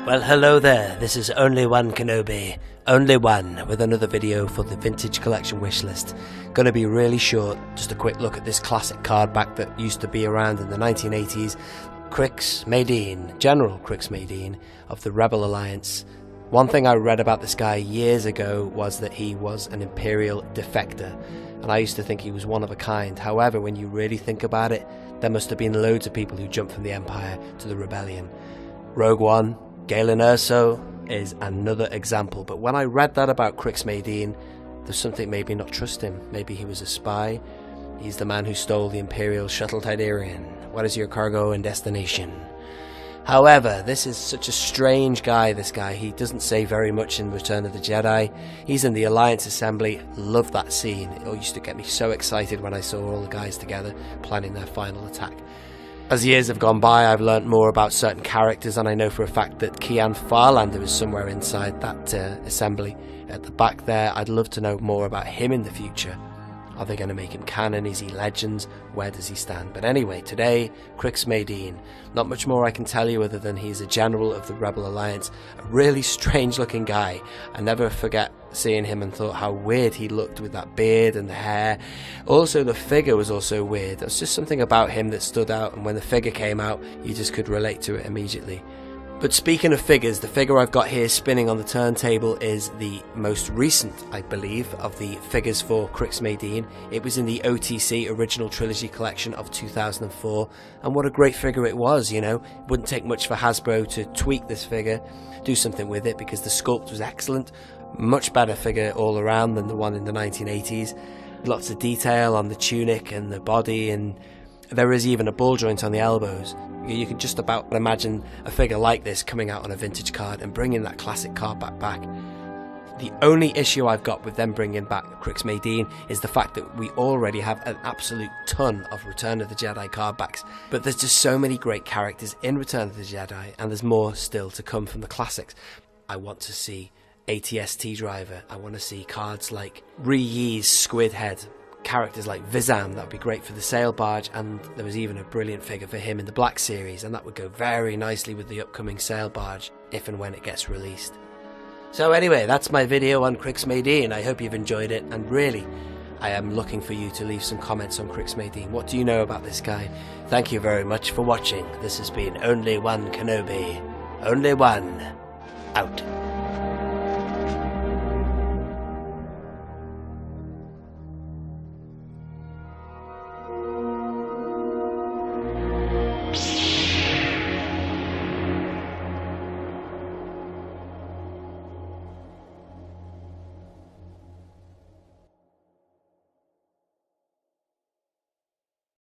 Well, hello there, this is Only One Kenobi, Only One, with another video for the Vintage Collection wishlist. Gonna be really short, just a quick look at this classic card back that used to be around in the 1980s. Crix Madine, General Crix Madine of the Rebel Alliance. One thing I read about this guy years ago was that he was an Imperial defector, and I used to think he was one of a kind. However, when you really think about it, there must have been loads of people who jumped from the Empire to the Rebellion. Rogue One, Galen Erso is another example, but when I read that about Crix Madine, there's something made me not trust him. Maybe he was a spy. He's the man who stole the Imperial shuttle Tidarian. What is your cargo and destination? However, this is such a strange guy, this guy. He doesn't say very much in Return of the Jedi. He's in the Alliance Assembly. Love that scene. It all used to get me so excited when I saw all the guys together planning their final attack. As years have gone by, I've learnt more about certain characters, and I know for a fact that Kian Farlander is somewhere inside that assembly at the back there. I'd love to know more about him in the future. Are they going to make him canon? Is he Legends? Where does he stand? But anyway, today, Crix Madine. Not much more I can tell you other than he's a general of the Rebel Alliance. A really strange looking guy. I never forget seeing him and thought how weird he looked with that beard and the hair. Also, the figure was also weird. There was just something about him that stood out, and when the figure came out, you just could relate to it immediately. But speaking of figures, the figure I've got here spinning on the turntable is the most recent, I believe, of the figures for Crix Madine. It was in the OTC Original Trilogy collection of 2004, and what a great figure it was, you know. It wouldn't take much for Hasbro to tweak this figure, do something with it, because the sculpt was excellent. Much better figure all around than the one in the 1980s. Lots of detail on the tunic and the body, and there is even a ball joint on the elbows. You can just about imagine a figure like this coming out on a vintage card and bringing that classic card back. The only issue I've got with them bringing back Crix Madine is the fact that we already have an absolute ton of Return of the Jedi card backs. But there's just so many great characters in Return of the Jedi, and there's more still to come from the classics. I want to see ATST Driver. I want to see cards like Ree-Yee's Squid Head. Characters like Vizam, that would be great for the sail barge, and there was even a brilliant figure for him in the Black Series, and that would go very nicely with the upcoming sail barge if and when it gets released. So anyway, that's my video on Crix Madine. I hope you've enjoyed it, and really, I am looking for you to leave some comments on Crix Madine. What do you know about this guy? Thank you very much for watching. This has been Only One Kenobi. Only One. Out.